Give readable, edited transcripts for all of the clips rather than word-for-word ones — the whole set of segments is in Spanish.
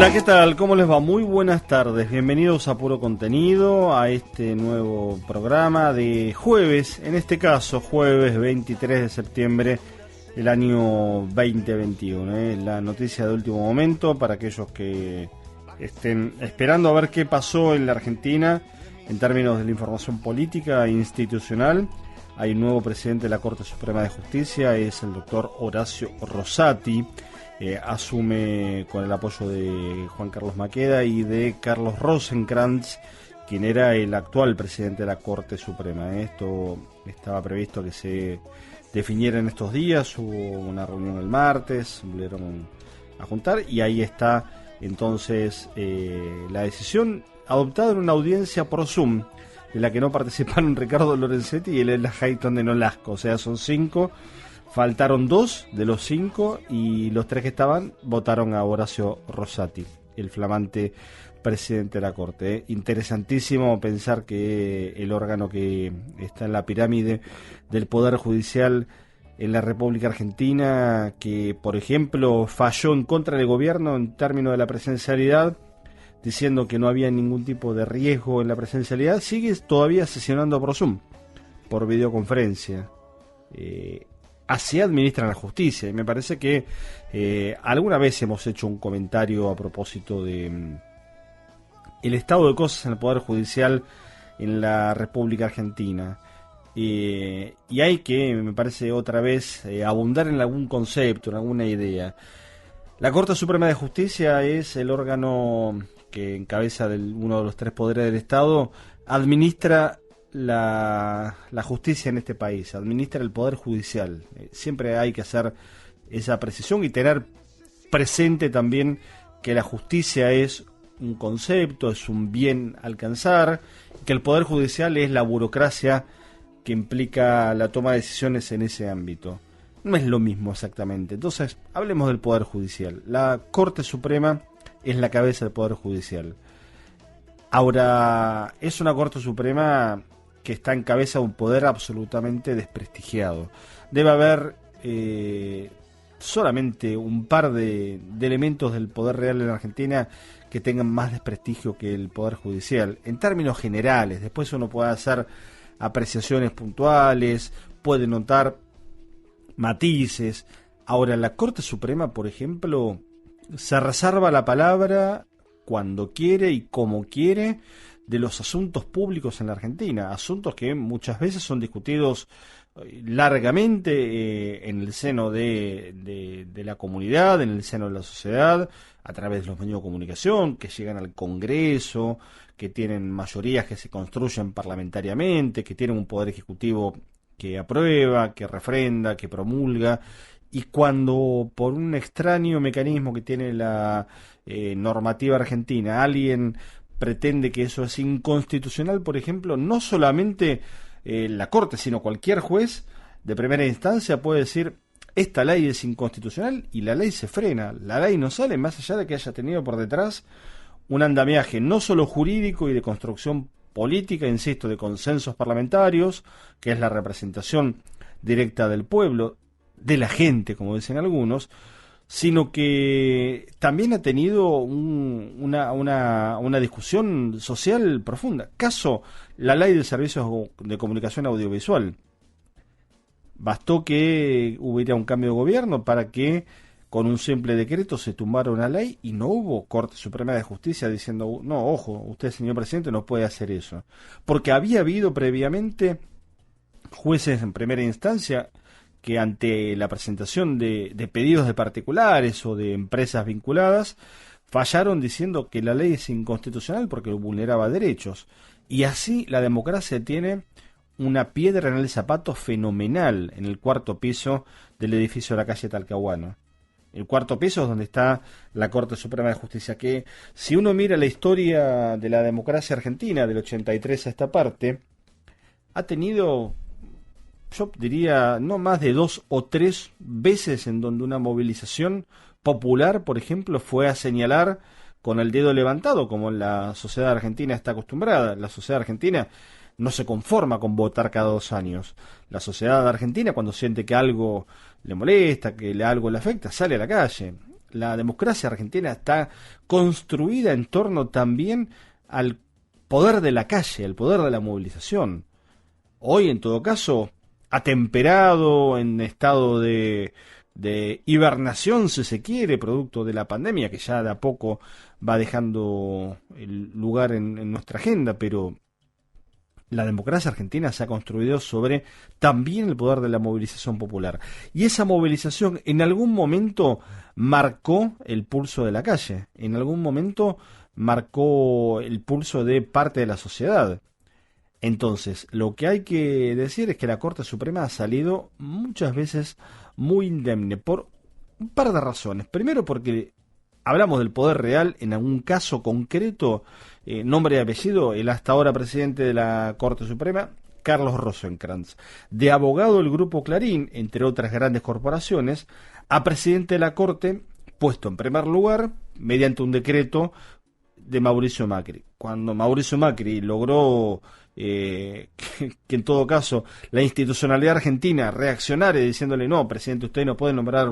Hola, ¿qué tal? ¿Cómo les va? Muy buenas tardes. Bienvenidos a Puro Contenido, a este nuevo programa de jueves, en este caso jueves 23 de septiembre del año 2021. La noticia de último momento para aquellos que estén esperando a ver qué pasó en la Argentina en términos de la información política e institucional. Hay un nuevo presidente de la Corte Suprema de Justicia, es el doctor Horacio Rosati. Asume con el apoyo de Juan Carlos Maqueda y de Carlos Rosenkrantz, quien era el actual presidente de la Corte Suprema. Esto estaba previsto que se definiera en estos días, hubo una reunión el martes, volvieron a juntar y ahí está entonces la decisión adoptada en una audiencia por Zoom, de la que no participaron Ricardo Lorenzetti y Elena Hayton de Nolasco, o sea, son 5. Faltaron 2 de los 5 y los 3 que estaban votaron a Horacio Rosati, el flamante presidente de la Corte. Interesantísimo pensar que el órgano que está en la pirámide del Poder Judicial en la República Argentina, que por ejemplo falló en contra del gobierno en términos de la presencialidad, diciendo que no había ningún tipo de riesgo en la presencialidad, sigue todavía sesionando por Zoom, por videoconferencia. Así administran la justicia, y me parece que alguna vez hemos hecho un comentario a propósito de el estado de cosas en el Poder Judicial en la República Argentina, y hay que, me parece, otra vez abundar en algún concepto, en alguna idea. La Corte Suprema de Justicia es el órgano que encabeza uno de los 3 poderes del Estado, administra la justicia en este país, administra el Poder Judicial. Siempre hay que hacer esa precisión y tener presente también que la justicia es un concepto, es un bien alcanzar, que el Poder Judicial es la burocracia que implica la toma de decisiones en ese ámbito. No es lo mismo exactamente. Entonces, hablemos del Poder Judicial. La Corte Suprema es la cabeza del Poder Judicial. Ahora, es una Corte Suprema que está en cabeza de un poder absolutamente desprestigiado. Debe haber solamente un par de elementos del poder real en Argentina que tengan más desprestigio que el Poder Judicial, en términos generales. Después uno puede hacer apreciaciones puntuales, puede notar matices. Ahora, la Corte Suprema, por ejemplo, se reserva la palabra cuando quiere y como quiere de los asuntos públicos en la Argentina, asuntos que muchas veces son discutidos largamente en el seno de la comunidad, en el seno de la sociedad, a través de los medios de comunicación, que llegan al Congreso, que tienen mayorías que se construyen parlamentariamente, que tienen un poder ejecutivo que aprueba, que refrenda, que promulga, y cuando por un extraño mecanismo que tiene la normativa argentina, alguien pretende que eso es inconstitucional, por ejemplo, no solamente la Corte, sino cualquier juez de primera instancia puede decir: esta ley es inconstitucional, y la ley se frena, la ley no sale, más allá de que haya tenido por detrás un andamiaje no solo jurídico y de construcción política, insisto, de consensos parlamentarios, que es la representación directa del pueblo, de la gente, como dicen algunos, sino que también ha tenido una discusión social profunda. Caso, la ley de servicios de comunicación audiovisual. Bastó que hubiera un cambio de gobierno para que con un simple decreto se tumbara una ley y no hubo Corte Suprema de Justicia diciendo: no, ojo, usted, señor presidente, no puede hacer eso. Porque había habido previamente jueces en primera instancia que ante la presentación de pedidos de particulares o de empresas vinculadas, fallaron diciendo que la ley es inconstitucional porque vulneraba derechos. Y así la democracia tiene una piedra en el zapato fenomenal en el 4º piso del edificio de la calle Talcahuano. El 4º piso es donde está la Corte Suprema de Justicia, que si uno mira la historia de la democracia argentina del 83 a esta parte, ha tenido, yo diría, no más de 2 o 3 veces en donde una movilización popular, por ejemplo, fue a señalar con el dedo levantado, como la sociedad argentina está acostumbrada. La sociedad argentina no se conforma con votar cada 2 años. La sociedad argentina, cuando siente que algo le molesta, que algo le afecta, sale a la calle. La democracia argentina está construida en torno también al poder de la calle, al poder de la movilización. Hoy, en todo caso, atemperado, en estado de hibernación, si se quiere, producto de la pandemia, que ya de a poco va dejando el lugar en nuestra agenda, pero la democracia argentina se ha construido sobre también el poder de la movilización popular. Y esa movilización en algún momento marcó el pulso de la calle, en algún momento marcó el pulso de parte de la sociedad. Entonces, lo que hay que decir es que la Corte Suprema ha salido muchas veces muy indemne por un par de razones. Primero, porque hablamos del poder real en algún caso concreto, nombre y apellido, el hasta ahora presidente de la Corte Suprema, Carlos Rosenkrantz, de abogado del Grupo Clarín, entre otras grandes corporaciones, a presidente de la Corte, puesto en primer lugar mediante un decreto de Mauricio Macri. Cuando Mauricio Macri logró que en todo caso la institucionalidad argentina reaccionara diciéndole: no, presidente, usted no puede nombrar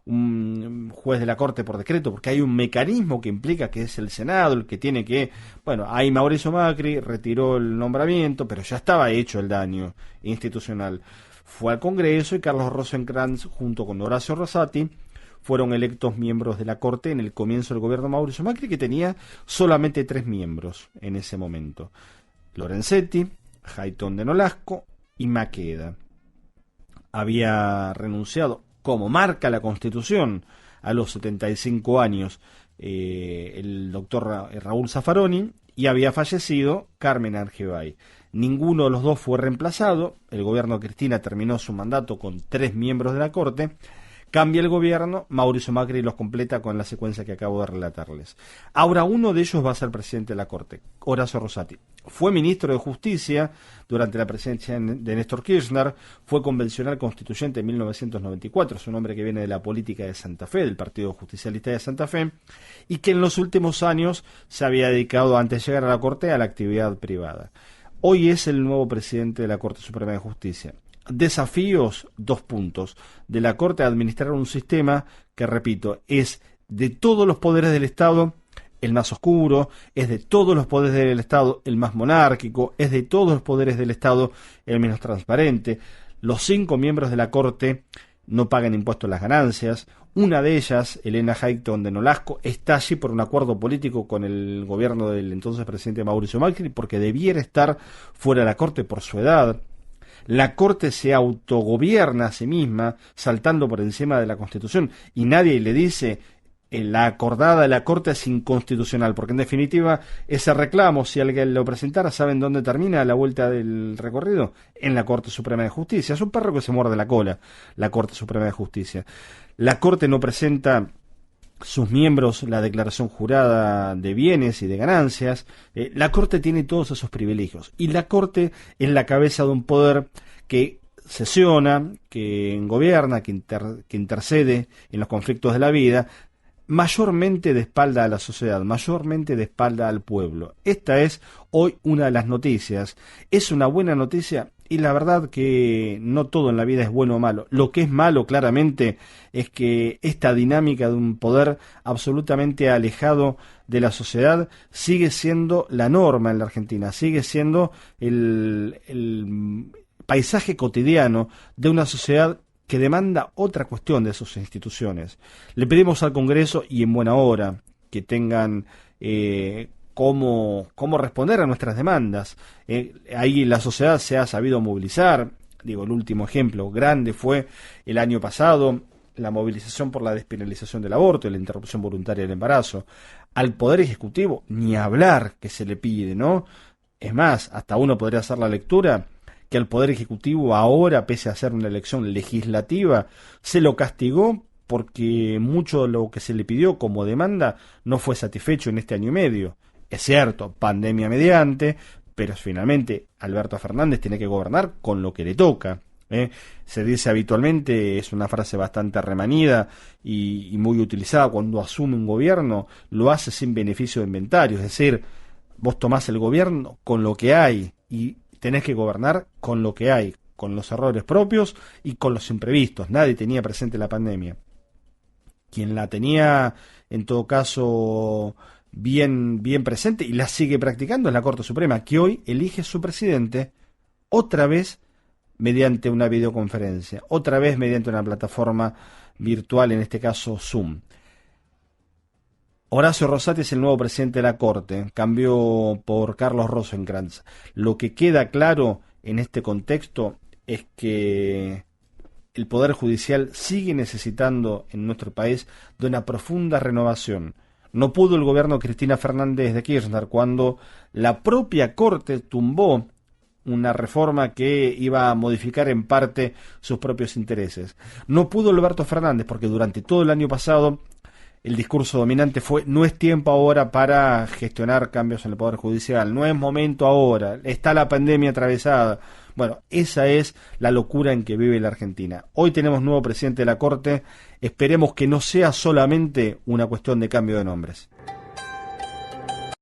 un juez de la Corte por decreto, porque hay un mecanismo que implica que es el Senado el que tiene que... Bueno, ahí Mauricio Macri retiró el nombramiento, pero ya estaba hecho el daño institucional. Fue al Congreso y Carlos Rosenkrantz, junto con Horacio Rosati, fueron electos miembros de la Corte en el comienzo del gobierno de Mauricio Macri, que tenía solamente 3 miembros en ese momento: Lorenzetti, Jayton de Nolasco y Maqueda. Había renunciado, como marca la Constitución, a los 75 años el doctor Raúl Zaffaroni, y había fallecido Carmen Argibay. Ninguno de los dos fue reemplazado. El gobierno de Cristina terminó su mandato con 3 miembros de la Corte. Cambia el gobierno, Mauricio Macri los completa con la secuencia que acabo de relatarles. Ahora uno de ellos va a ser presidente de la Corte, Horacio Rosati. Fue ministro de Justicia durante la presidencia de Néstor Kirchner, fue convencional constituyente en 1994, es un hombre que viene de la política de Santa Fe, del Partido Justicialista de Santa Fe, y que en los últimos años se había dedicado, antes de llegar a la Corte, a la actividad privada. Hoy es el nuevo presidente de la Corte Suprema de Justicia. Desafíos, 2 puntos, de la Corte: a administrar un sistema que, repito, es de todos los poderes del Estado el más oscuro, es de todos los poderes del Estado el más monárquico, es de todos los poderes del Estado el menos transparente. Los 5 miembros de la Corte no pagan impuestos a las ganancias. Una de ellas, Elena Jayton de Nolasco, está allí por un acuerdo político con el gobierno del entonces presidente Mauricio Macri, porque debiera estar fuera de la Corte por su edad. La Corte se autogobierna a sí misma, saltando por encima de la Constitución, y nadie le dice: la acordada de la Corte es inconstitucional, porque en definitiva ese reclamo, si alguien lo presentara, ¿saben dónde termina la vuelta del recorrido? En la Corte Suprema de Justicia. Es un perro que se muerde la cola, la Corte Suprema de Justicia. La Corte no presenta sus miembros la declaración jurada de bienes y de ganancias. La Corte tiene todos esos privilegios, y la Corte es la cabeza de un poder que sesiona, que gobierna, que intercede en los conflictos de la vida, mayormente de espalda a la sociedad, mayormente de espalda al pueblo. Esta es hoy una de las noticias. Es una buena noticia, y la verdad que no todo en la vida es bueno o malo. Lo que es malo, claramente, es que esta dinámica de un poder absolutamente alejado de la sociedad sigue siendo la norma en la Argentina, sigue siendo el paisaje cotidiano de una sociedad que demanda otra cuestión de sus instituciones. Le pedimos al Congreso, y en buena hora, que tengan cómo responder a nuestras demandas. Ahí la sociedad se ha sabido movilizar. Digo, el último ejemplo grande fue el año pasado, la movilización por la despenalización del aborto y la interrupción voluntaria del embarazo. Al Poder Ejecutivo, ni hablar que se le pide, ¿no? Es más, hasta uno podría hacer la lectura que al Poder Ejecutivo ahora, pese a ser una elección legislativa, se lo castigó porque mucho de lo que se le pidió como demanda no fue satisfecho en este año y medio. Es cierto, pandemia mediante, pero finalmente Alberto Fernández tiene que gobernar con lo que le toca. Se dice habitualmente, es una frase bastante remanida y muy utilizada: cuando asume un gobierno, lo hace sin beneficio de inventario. Es decir, vos tomás el gobierno con lo que hay y tenés que gobernar con lo que hay, con los errores propios y con los imprevistos. Nadie tenía presente la pandemia. quien la tenía en todo caso bien presente y la sigue practicando es la Corte Suprema, que hoy elige su presidente otra vez mediante una videoconferencia, otra vez mediante una plataforma virtual, en este caso Zoom. Horacio Rosati es el nuevo presidente de la Corte, cambió por Carlos Rosenkrantz. Lo que queda claro en este contexto es que el Poder Judicial sigue necesitando en nuestro país de una profunda renovación. No pudo el gobierno de Cristina Fernández de Kirchner cuando la propia Corte tumbó una reforma que iba a modificar en parte sus propios intereses. No pudo Alberto Fernández porque durante todo el año pasado el discurso dominante fue: no es tiempo ahora para gestionar cambios en el Poder Judicial, no es momento ahora, está la pandemia atravesada. Bueno, esa es la locura en que vive la Argentina. Hoy tenemos nuevo presidente de la Corte, esperemos que no sea solamente una cuestión de cambio de nombres.